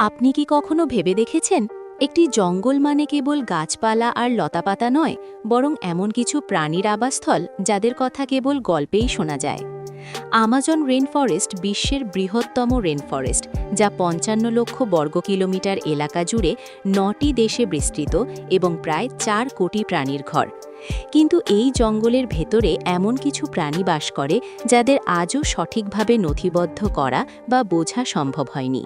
আপনি কি কখনো ভেবে দেখেছেন একটি জঙ্গল মানে কেবল গাছপালা আর লতাপাতা নয়, বরং এমন কিছু প্রাণীর আবাসস্থল যাদের কথা কেবল গল্পেই শোনা যায়। আমাজন রেনফরেস্ট বিশ্বের বৃহত্তম রেনফরেস্ট, যা ৫৫ লক্ষ বর্গ কিলোমিটার এলাকা জুড়ে ৯টি দেশে বিস্তৃত এবং প্রায় ৪ কোটি প্রাণীর ঘর। কিন্তু এই জঙ্গলের ভেতরে এমন কিছু প্রাণী বাস করে যাদের আজও সঠিকভাবে নথিবদ্ধ করা বা বোঝা সম্ভব হয়নি।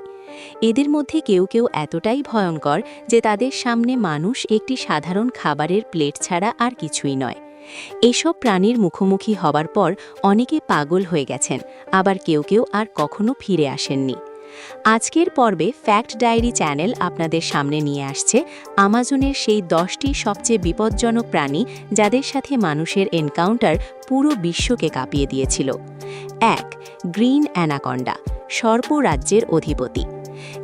এদের মধ্যে কেউ কেউ এতটাই ভয়ঙ্কর যে তাদের সামনে মানুষ একটি সাধারণ খাবারের প্লেট ছাড়া আর কিছুই নয়। এসব প্রাণীর মুখোমুখি হবার পর অনেকে পাগল হয়ে গেছেন, আবার কেউ কেউ আর কখনো ফিরে আসেননি। আজকের পর্বে ফ্যাক্ট ডায়েরি চ্যানেল আপনাদের সামনে নিয়ে আসছে আমাজনের সেই 10টি সবচেয়ে বিপজ্জনক প্রাণী যাদের সাথে মানুষের এনকাউন্টার পুরো বিশ্বকে কাঁপিয়ে দিয়েছিল। ১. গ্রিন অ্যানাকন্ডা, সর্প রাজ্যের অধিপতি।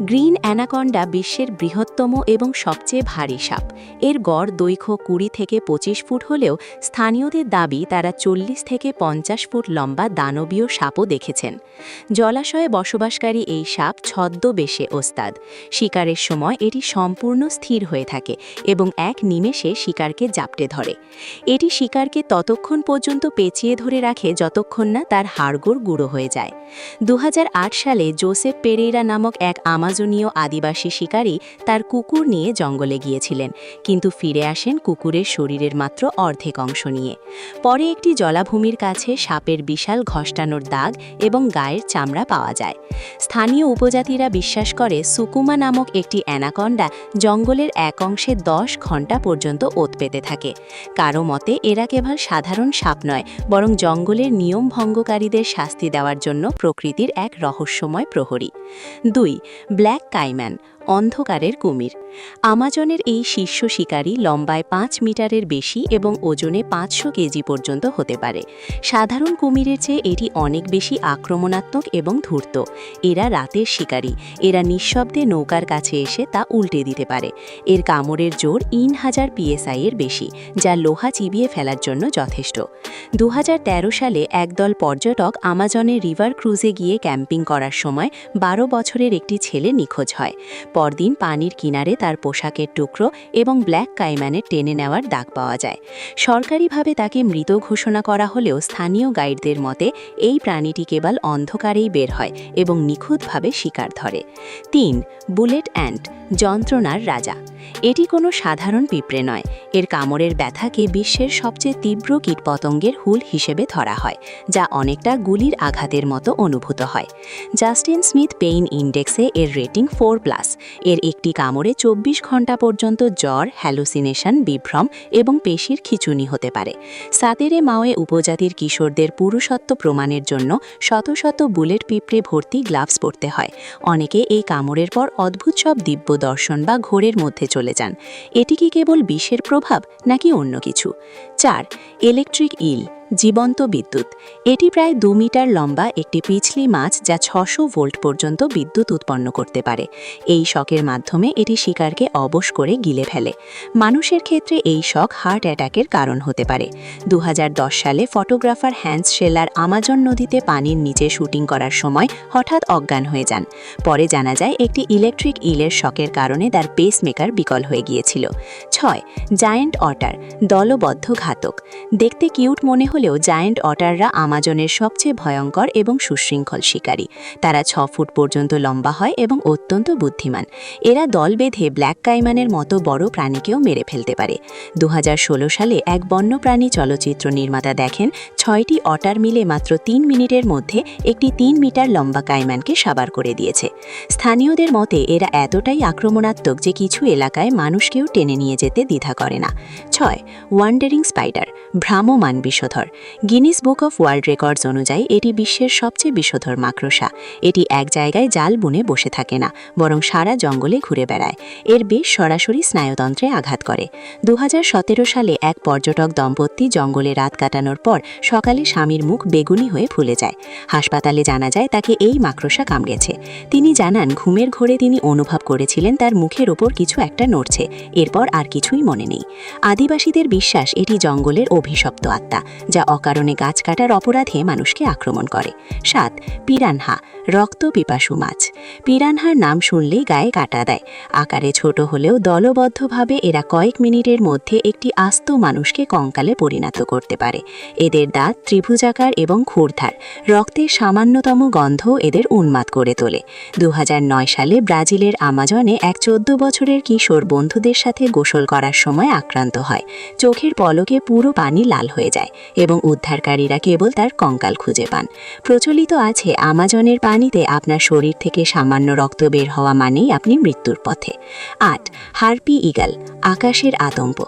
গ্রিন অ্যানাকন্ডা বিশ্বের বৃহত্তম এবং সবচেয়ে ভারী সাপ। এর গড় দৈর্ঘ্য ২০ থেকে ২৫ ফুট হলেও স্থানীয়দের দাবি তারা ৪০ থেকে ৫০ ফুট লম্বা দানবীয় সাপও দেখেছেন। জলাশয়ে বসবাসকারী এই সাপ ছদ্মবেশে ওস্তাদ। শিকারের সময় এটি সম্পূর্ণ স্থির হয়ে থাকে এবং এক নিমেষে শিকারকে জাপটে ধরে। এটি শিকারকে ততক্ষণ পর্যন্ত পেঁচিয়ে ধরে রাখে যতক্ষণ না তার হাড়গোড় গুঁড়ো হয়ে যায়। ২০০৮ সালে জোসেফ পেরেইরা নামক এক আমাজনীয় আদিবাসী শিকারী তার কুকুর নিয়ে জঙ্গলে গিয়েছিলেন, কিন্তু ফিরে আসেন কুকুরের শরীরের মাত্র অর্ধেক অংশ নিয়ে। পরে একটি জলাভূমির কাছে সাপের বিশাল ঘষ্টানোর দাগ এবং গায়ের চামড়া পাওয়া যায়। স্থানীয় উপজাতিরা বিশ্বাস করে সুকুমা নামক একটি অ্যানাকন্ডা জঙ্গলের এক অংশে ১০ ঘন্টা পর্যন্ত ওত পেতে থাকে। কারো মতে এরা কেবল সাধারণ সাপ নয়, বরং জঙ্গলের নিয়ম ভঙ্গকারীদের শাস্তি দেওয়ার জন্য প্রকৃতির এক রহস্যময় প্রহরী। ২. ব্ল্যাক কাইম্যান, অন্ধকারের কুমির। আমাজনের এই শীর্ষ শিকারী লম্বায় ৫ মিটারের বেশি এবং ওজনে ৫০০ কেজি পর্যন্ত হতে পারে। সাধারণ কুমিরের চেয়ে এটি অনেক বেশি আক্রমণাত্মক এবং ধূর্ত। এরা রাতের শিকারী। এরা নিঃশব্দে নৌকার কাছে এসে তা উল্টে দিতে পারে। এর কামড়ের জোর ৩০০০ PSI এর বেশি, যা লোহা চিবিয়ে ফেলার জন্য যথেষ্ট। ২০১৩ সালে একদল পর্যটক আমাজনের রিভার ক্রুজে গিয়ে ক্যাম্পিং করার সময় ১২ বছরের একটি ছেলে নিখোঁজ হয়। পরদিন পানির কিনারে তার পোশাকের টুকরো এবং ব্ল্যাক কাইম্যানের টেনে নেওয়ার দাগ পাওয়া যায়। সরকারিভাবে তাকে মৃত ঘোষণা করা হলেও স্থানীয় গাইডদের মতে এই প্রাণীটি কেবল অন্ধকারেই বের হয় এবং নিখুঁতভাবে শিকার ধরে। ৩. বুলেট অ্যান্ট, যন্ত্রণার রাজা। এটি কোনো সাধারণ পিঁপড়ে নয়। এর কামড়ের ব্যথাকে বিশ্বের সবচেয়ে তীব্র কীটপতঙ্গের হুল হিসেবে ধরা হয়, যা অনেকটা গুলির আঘাতের মতো অনুভূত হয়। জাস্টিন স্মিথ পেইন ইন্ডেক্সে এর রেটিং 4+। এর একটি কামড়ে ২৪ ঘন্টা পর্যন্ত জ্বর, হ্যালুসিনেশন, বিভ্রম এবং পেশির খিঁচুনি হতে পারে। সাতেরে মাওয়ে উপজাতির কিশোরদের পুরুষত্ব প্রমাণের জন্য শত শত বুলেট পিঁপড়ে ভর্তি গ্লাভস পরতে হয়। অনেকে এই কামড়ের পর অদ্ভুত সব দিব্য দর্শন বা ঘোরের মধ্যে চলে যান। এটি কি কেবল বিষের প্রভাব নাকি অন্য কিছু? ৪. ইলেকট্রিক ইল, জীবন্ত বিদ্যুৎ। এটি প্রায় ২ মিটার লম্বা একটি পিছলি মাছ যা ৬০০ ভোল্ট পর্যন্ত বিদ্যুৎ উৎপন্ন করতে পারে। এই শকের মাধ্যমে এটি শিকারকে অবশ করে গিলে ফেলে। মানুষের ক্ষেত্রে এই শক হার্ট অ্যাটাকের কারণ হতে পারে। ২০১০ সালে ফটোগ্রাফার হ্যান্স শেলার আমাজন নদীতে পানির নিচে শুটিং করার সময় হঠাৎ অজ্ঞান হয়ে যান। পরে জানা যায় একটি ইলেকট্রিক ইলের শকের কারণে তার পেসমেকার বিকল হয়ে গিয়েছিল। ৬. জায়ান্ট অটার, দলবদ্ধ ঘাতক। দেখতে কিউট মনে হলেও জায়ান্ট অটাররা আমাজনের সবচেয়ে ভয়ঙ্কর এবং সুশৃঙ্খল শিকারী। তারা ৬ ফুট পর্যন্ত লম্বা হয় এবং অত্যন্ত বুদ্ধিমান। এরা দল বেঁধে ব্ল্যাক কাইম্যানের মতো বড় প্রাণীকেও মেরে ফেলতে পারে। ২০১৬ সালে এক বন্যপ্রাণী চলচ্চিত্র নির্মাতা দেখেন ৬টি অটার মিলে মাত্র ৩ মিনিটের মধ্যে একটি ৩ মিটার লম্বা কাইম্যানকে সাবার করে দিয়েছে। স্থানীয়দের মতে এরা এতটাই আক্রমণাত্মক যে কিছু এলাকায় মানুষকেও টেনে নিয়ে যেতে দ্বিধা করে না। ৬. ওয়ান্ডারিং স্পাইডার, ভ্রাম্যমাণ বিষধর। Guinness book of world records অনুযায়ী এটি বিশ্বের সবচেয়ে বিষধর মাকড়সা। এটি এক জায়গায় জাল বুনে বসে থাকে না, বরং সারা জঙ্গলে ঘুরে বেড়ায়। এর বিষ সরাসরি স্নায়ুতন্ত্রে আঘাত করে। ২০১৭ সালে এক পর্যটক দম্পতি জঙ্গলে রাত কাটানোর পর সকালে স্বামীর মুখ বেগুনি হয়ে ফুলে যায়। হাসপাতালে জানা যায় তাকে এই মাকড়সা কামড়েছে। তিনি জানান ঘুমের ঘোরে তিনি অনুভব করেছিলেন তার মুখের ওপর কিছু একটা নড়ছে। এরপর আর কিছুই মনে নেই। আদিবাসীদের বিশ্বাস এটি জঙ্গলের অভিশপ্ত আত্মা, যা অকারণে গাছ কাটার অপরাধে মানুষকে আক্রমণ করে। 7. পিরানহা, রক্ত পিপাসু মাছ। পিরানহার নাম শুনলেই গায়ে কাটা দেয়। আকারে ছোট হলেও দলবদ্ধভাবে এরা কয়েক মিনিটের মধ্যে একটি আস্ত মানুষকে কঙ্কালে পরিণত করতে পারে। এদের দাঁত ত্রিভুজাকার এবং ক্ষুরধার। রক্তের সামান্যতম গন্ধ এদের উন্মাদ করে তোলে। 2009 সালে ব্রাজিলের আমাজনে এক 14 বছরের কিশোর বন্ধুদের সাথে গোসল করার সময় আক্রান্ত হয়। চোখের পলকে পুরো পানি লাল হয়ে যায় এবং উদ্ধারকারীরা কেবল তার কঙ্কাল খুঁজে পান। প্রচলিত আছে আমাজনের পানিতে আপনার শরীর থেকে সামান্য রক্ত বের হওয়া মানেই আপনি মৃত্যুর পথে। 8. হার্পি ঈগল, আকাশের আতঙ্ক।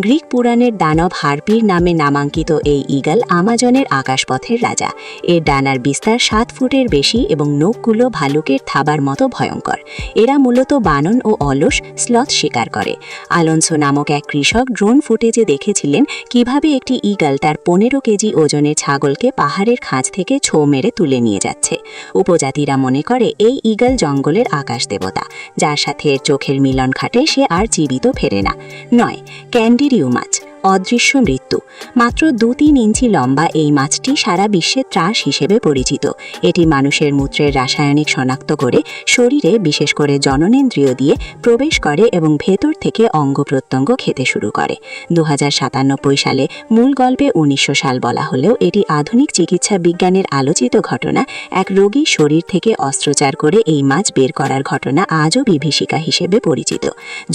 গ্রিক পুরাণের দানব হার্পির নামে নামাঙ্কিত এই ঈগল আমাজনের আকাশপথের রাজা। এর ডানার বিস্তার 7 ফুটের বেশি এবং নখগুলো ভালুকের থাবার মতো ভয়ঙ্কর। এরা মূলত বানন ও অলস স্লথ শিকার করে। আলোনসো নামক এক কৃষক ড্রোন ফুটেজে দেখেছিলেন কিভাবে একটি ঈগল তার 15 কেজি ওজনের ছাগলকে পাহাড়ের খাঁজ থেকে ছো মেরে তুলে নিয়ে যাচ্ছে। উপজাতিরা মনে করে এই ঈগল জঙ্গলের আকাশ দেবতা, যার সাথে এর চোখের মিলন ঘটে সে আর জীবিত ফেরে না। 9. ক্যান্ডিরিউ মাছ, অদৃশ্য মৃত্যু। মাত্র 2-3 ইঞ্চি লম্বা এই মাছটি সারা বিশ্বে ত্রাস হিসেবে পরিচিত। এটি মানুষের মূত্রের রাসায়নিক শনাক্ত করে শরীরে, বিশেষ করে জননেন্দ্রিয় দিয়ে প্রবেশ করে এবং ভেতর থেকে অঙ্গ প্রত্যঙ্গ খেতে শুরু করে। 2097 সালে মূল গল্পে 1900 সাল বলা হলেও এটি আধুনিক চিকিৎসা বিজ্ঞানের আলোচিত ঘটনা। এক রোগীর শরীর থেকে অস্ত্রোপচার করে এই মাছ বের করার ঘটনা আজও বিভীষিকা হিসেবে পরিচিত।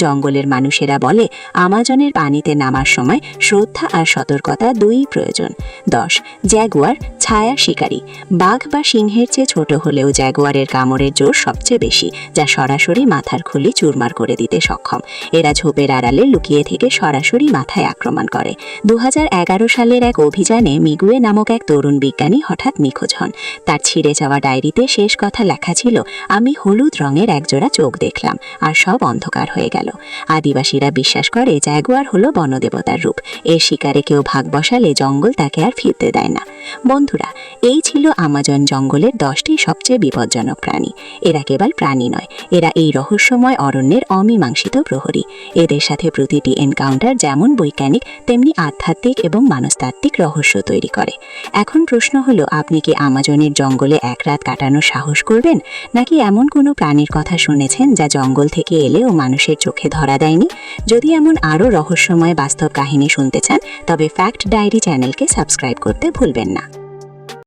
জঙ্গলের মানুষেরা বলে আমাজনের পানিতে নামার সময় শ্রদ্ধা আর সতর্কতা দুইই প্রয়োজন। 10. জ্যাগুয়ার, ছায়া শিকারী। বাঘ বা সিংহের চেয়ে ছোট হলেও জ্যাগুয়ারের কামড়ের জোর সবচেয়ে বেশি, যা সরাসরি মাথার খুলি চুরমার করে দিতে সক্ষম। এরা ঝোপের আড়ালে লুকিয়ে থেকে সরাসরি মাথায় আক্রমণ করে। 2011 সালের এক অভিযানে মিগুয়ে নামক এক তরুণ বিজ্ঞানী হঠাৎ নিখোঁজ হন। তার ছিঁড়ে যাওয়া ডায়েরিতে শেষ কথা লেখা ছিল, আমি হলুদ রঙের একজোড়া চোখ দেখলাম আর সব অন্ধকার হয়ে গেল। আদিবাসীরা বিশ্বাস করে জ্যাগুয়ার হলো বনদেবতার রূপ। এর শিকারে কেউ ভাগ বসালে জঙ্গল তাকে আর ফিরতে দেয় না। বন্ধুরা, এই ছিল আমাজন জঙ্গলের 10টি সবচেয়ে বিপজ্জনক প্রাণী। এরা কেবল প্রাণী নয়, এরা এই রহস্যময় অরণ্যের অমীমাংসিত প্রহরী। এদের সাথে প্রতিটি এনকাউন্টার যেমন বৈজ্ঞানিক তেমনি আধ্যাত্মিক এবং মনস্তাত্ত্বিক রহস্য তৈরি করে। এখন প্রশ্ন হলো, আপনি কি আমাজনের জঙ্গলে এক রাত কাটানোর সাহস করবেন, নাকি এমন কোনো প্রাণীর কথা শুনেছেন যা জঙ্গল থেকে এলেও মানুষের চোখে ধরা দেয়নি? যদি এমন আরও রহস্যময় বাস্তব কাহিনী শুনতে চান তবে ফ্যাক্ট ডায়েরি চ্যানেলকে সাবস্ক্রাইব করতে ভুলবেন না।